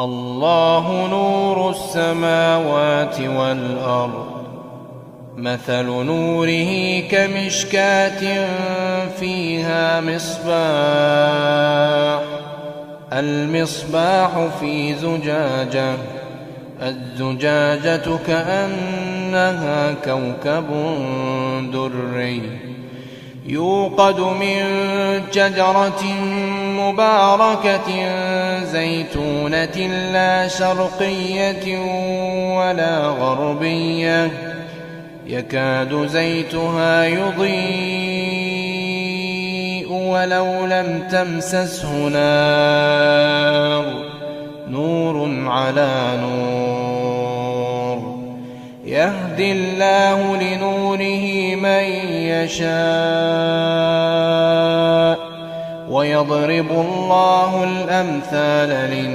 الله نور السماوات والأرض. مثل نوره كمشكاة فيها مصباح، المصباح في زجاجة، الزجاجة كأنها كوكب دري يوقد من شجرة مباركة زيتونة لا شرقية ولا غربية يكاد زيتها يضيء ولو لم تمسسه نار، نور على نور، يهدي الله لنوره من يشاء ويضرب الله الأمثال للناس.